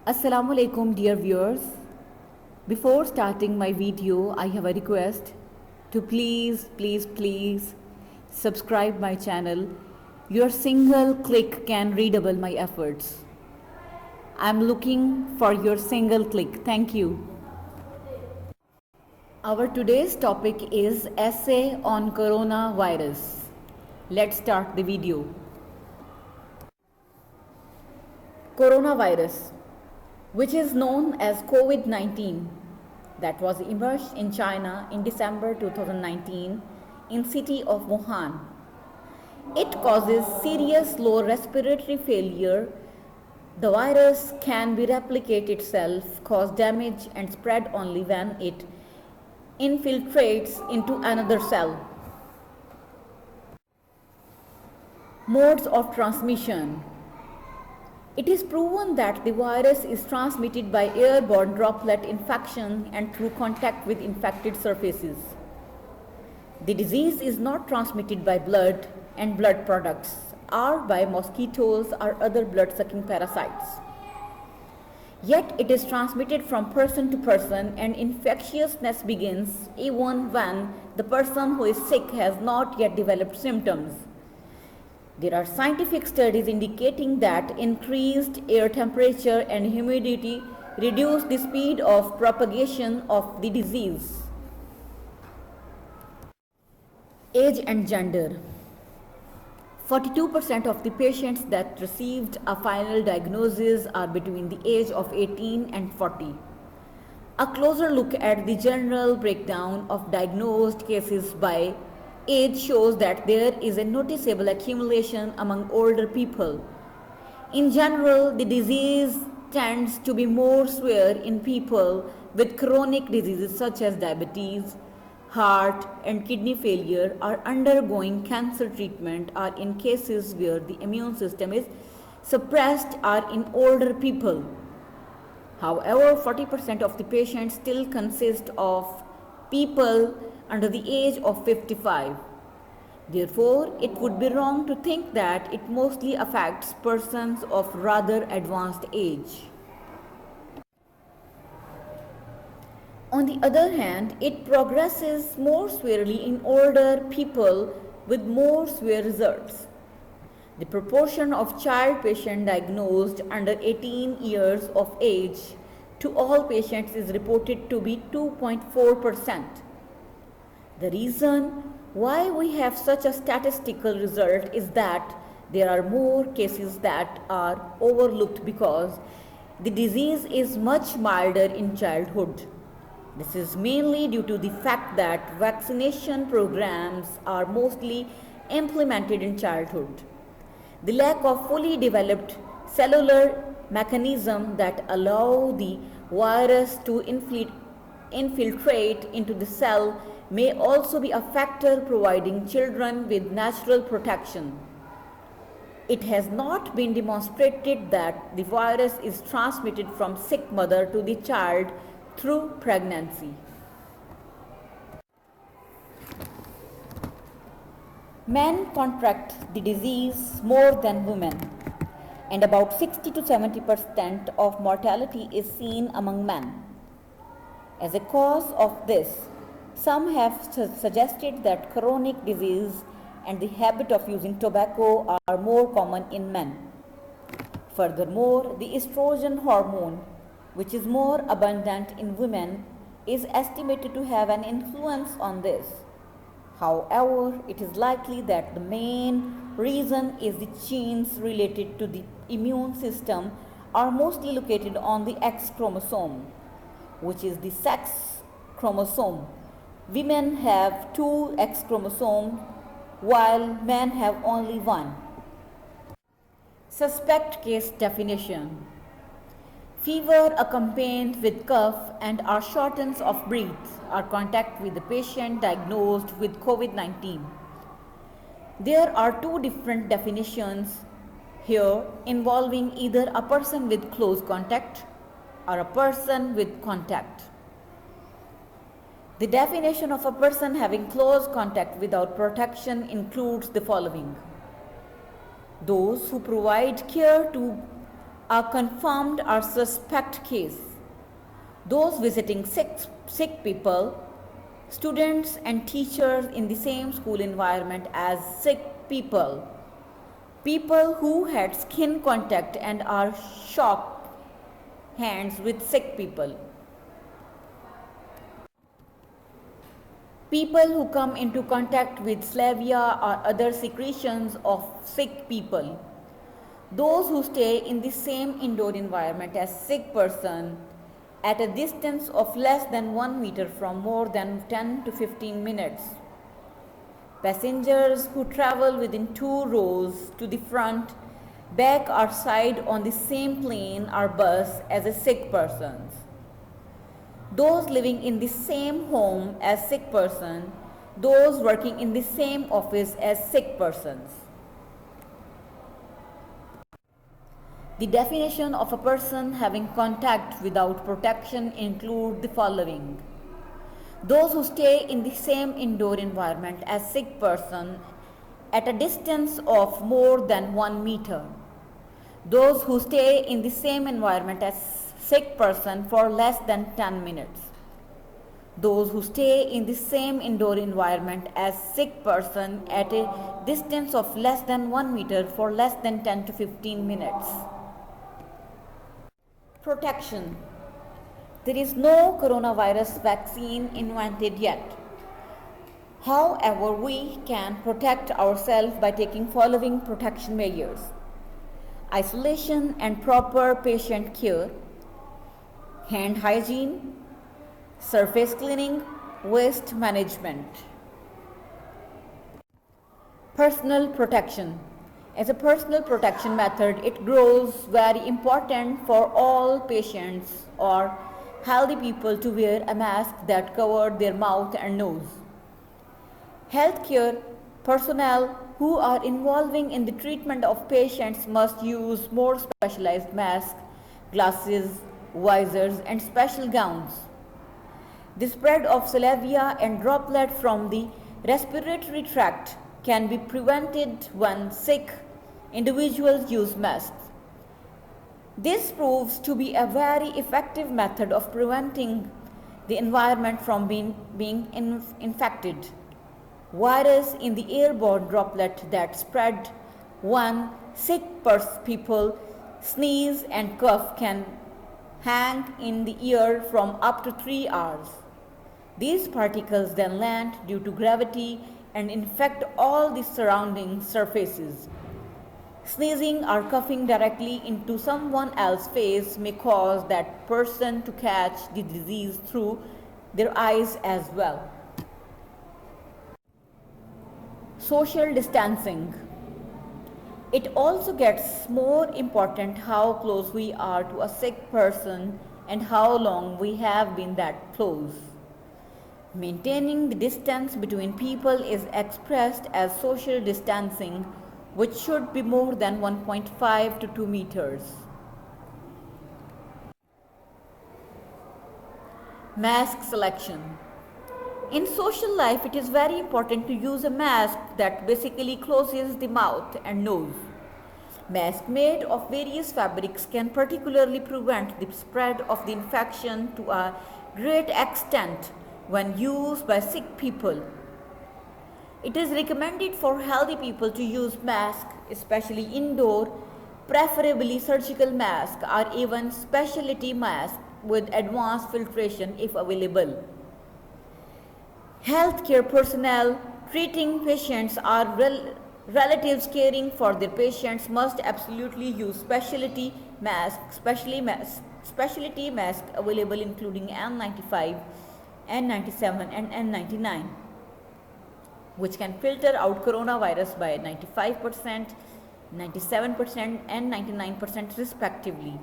Assalamu alaikum dear viewers. Before starting my video, I have a request to please subscribe my channel. Your single click can redouble my efforts. I'm looking for your single click. Thank you. Our today's topic is essay on coronavirus. Let's start the video. Coronavirus, which is known as COVID-19, that was emerged in China in December 2019 in city of Wuhan. It causes serious lower respiratory failure. The virus can be replicate itself, cause damage and spread only when it infiltrates into another cell. Modes of transmission. It is proven that the virus is transmitted by airborne droplet infection and through contact with infected surfaces. The disease is not transmitted by blood and blood products or by mosquitoes or other blood-sucking parasites. Yet it is transmitted from person to person, and infectiousness begins even when the person who is sick has not yet developed symptoms. There are scientific studies indicating that increased air temperature and humidity reduce the speed of propagation of the disease. Age and gender. 42% of the patients that received a final diagnosis are between the age of 18 and 40. A closer look at the general breakdown of diagnosed cases by age shows that there is a noticeable accumulation among older people. In general, the disease tends to be more severe in people with chronic diseases such as diabetes, heart and kidney failure, or undergoing cancer treatment, or in cases where the immune system is suppressed, or in older people. However, 40% of the patients still consist of people under the age of 55. Therefore, it would be wrong to think that it mostly affects persons of rather advanced age. On the other hand, it progresses more severely in older people with more severe results. The proportion of child patients diagnosed under 18 years of age to all patients is reported to be 2.4%. The reason why we have such a statistical result is that there are more cases that are overlooked because the disease is much milder in childhood. This is mainly due to the fact that vaccination programs are mostly implemented in childhood. The lack of fully developed cellular mechanism that allow the virus to infiltrate into the cell may also be a factor providing children with natural protection. It has not been demonstrated that the virus is transmitted from sick mother to the child through pregnancy. Men contract the disease more than women, and about 60 to 70% of mortality is seen among men. As a cause of this, some have suggested that chronic disease and the habit of using tobacco are more common in men. Furthermore, the estrogen hormone, which is more abundant in women, is estimated to have an influence on this. However, it is likely that the main reason is the genes related to the immune system are mostly located on the X chromosome, which is the sex chromosome. Women have 2 X chromosomes while men have only 1. Suspect case definition. Fever accompanied with cough and or shortness of breath or contact with the patient diagnosed with COVID-19. There are 2 different definitions here involving either a person with close contact or a person with contact. The definition of a person having close contact without protection includes the following: those who provide care to a confirmed or suspect case. Those visiting sick people, students and teachers in the same school environment as sick people, people who had skin contact and are shock hands with sick people, people who come into contact with saliva or other secretions of sick people, those who stay in the same indoor environment as sick person at a distance of less than 1 meter from more than 10 to 15 minutes. Passengers who travel within 2 rows to the front, back or side on the same plane or bus as a sick persons. Those living in the same home as sick person, those working in the same office as sick persons. The definition of a person having contact without protection include the following: those who stay in the same indoor environment as sick person at a distance of more than 1 meter, those who stay in the same environment as sick person for less than 10 minutes, those who stay in the same indoor environment as sick person at a distance of less than 1 meter for less than 10 to 15 minutes. Protection. There is no coronavirus vaccine invented yet. However, we can protect ourselves by taking following protection measures: isolation and proper patient care, hand hygiene, surface cleaning, waste management. Personal protection. As a personal protection method, it grows very important for all patients or healthy people to wear a mask that covers their mouth and nose. Healthcare personnel who are involving in the treatment of patients must use more specialized masks, glasses, visors, and special gowns. The spread of saliva and droplet from the respiratory tract can be prevented when sick individuals use masks. This proves to be a very effective method of preventing the environment from being infected. Virus in the airborne droplet that spread when sick people sneeze and cough can hang in the air from up to 3 hours. These particles then land due to gravity and infect all the surrounding surfaces. Sneezing or coughing directly into someone else's face may cause that person to catch the disease through their eyes as well. Social distancing. It also gets more important how close we are to a sick person and how long we have been that close. Maintaining the distance between people is expressed as social distancing, which should be more than 1.5 to 2 meters. Mask selection. In social life, it is very important to use a mask that basically closes the mouth and nose. Masks made of various fabrics can particularly prevent the spread of the infection to a great extent when used by sick people. It is recommended for healthy people to use masks, especially indoor, preferably surgical masks or even specialty masks with advanced filtration if available. Healthcare personnel treating patients or relatives caring for their patients must absolutely use specialty masks available including N95, N97 and N99, which can filter out coronavirus by 95%, 97% and 99% respectively.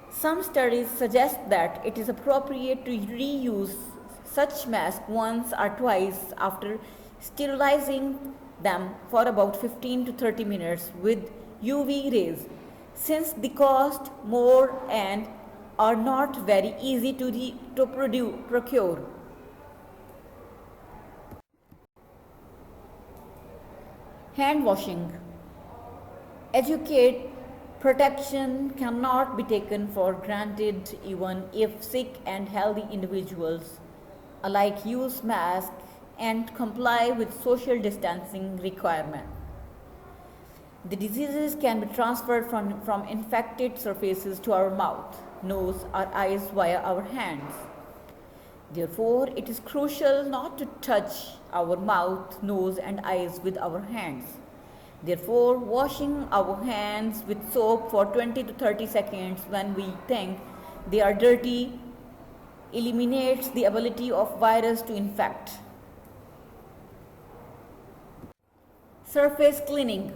Some studies suggest that it is appropriate to reuse such masks once or twice after sterilizing them for about 15 to 30 minutes with UV rays, since they cost more and are not very easy to procure. Hand washing. Educate Protection cannot be taken for granted even if sick and healthy individuals alike use masks and comply with social distancing requirements. The diseases can be transferred from infected surfaces to our mouth, nose, or eyes via our hands. Therefore, it is crucial not to touch our mouth, nose, and eyes with our hands. Therefore, washing our hands with soap for 20 to 30 seconds when we think they are dirty eliminates the ability of virus to infect. Surface cleaning.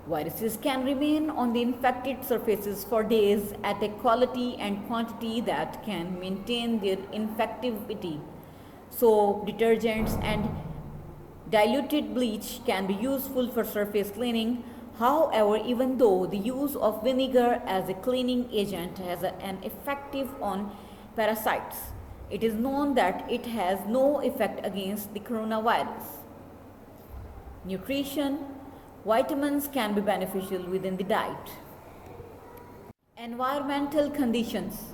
Viruses can remain on the infected surfaces for days at a quality and quantity that can maintain their infectivity. Soap, detergents, and diluted bleach can be useful for surface cleaning. However, even though the use of vinegar as a cleaning agent has an effective on parasites, it is known that it has no effect against the coronavirus. Nutrition. Vitamins can be beneficial within the diet. Environmental conditions.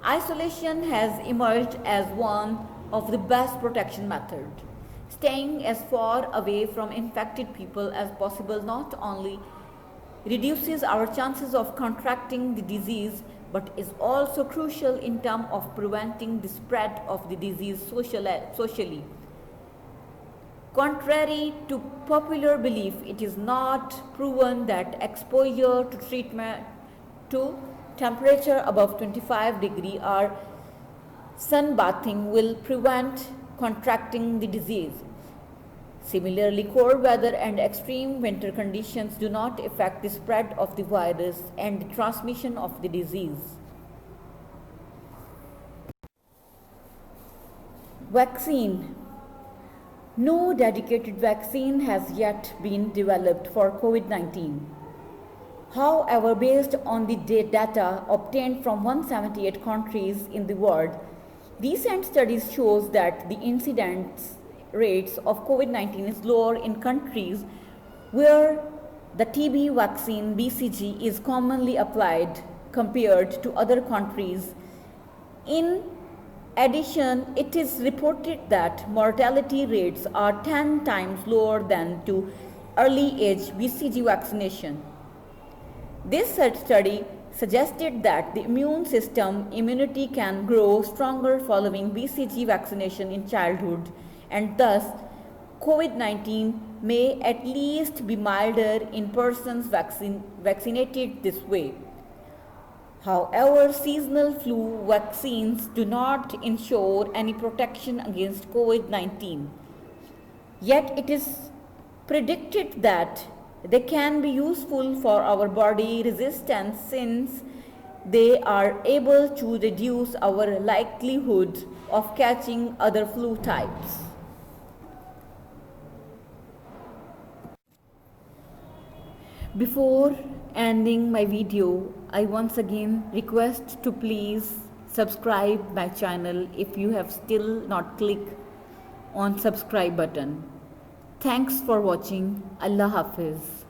Isolation has emerged as one of the best protection methods. Staying as far away from infected people as possible not only reduces our chances of contracting the disease but is also crucial in terms of preventing the spread of the disease socially. Contrary to popular belief, it is not proven that exposure to treatment to temperature above 25 degrees or sunbathing will prevent contracting the disease. Similarly, cold weather and extreme winter conditions do not affect the spread of the virus and the transmission of the disease. Vaccine. No dedicated vaccine has yet been developed for COVID-19. However, based on the data obtained from 178 countries in the world, recent studies shows that the incidence rates of COVID-19 is lower in countries where the TB vaccine BCG is commonly applied compared to other countries. In addition, it is reported that mortality rates are 10 times lower than to early age BCG vaccination. This study suggested that the immune system immunity can grow stronger following BCG vaccination in childhood, and thus COVID-19 may at least be milder in persons vaccinated this way. However, seasonal flu vaccines do not ensure any protection against COVID-19. Yet it is predicted that they can be useful for our body resistance since they are able to reduce our likelihood of catching other flu types. Before ending my video, I once again request to please subscribe my channel if you have still not clicked on subscribe button. Thanks for watching. Allah Hafiz.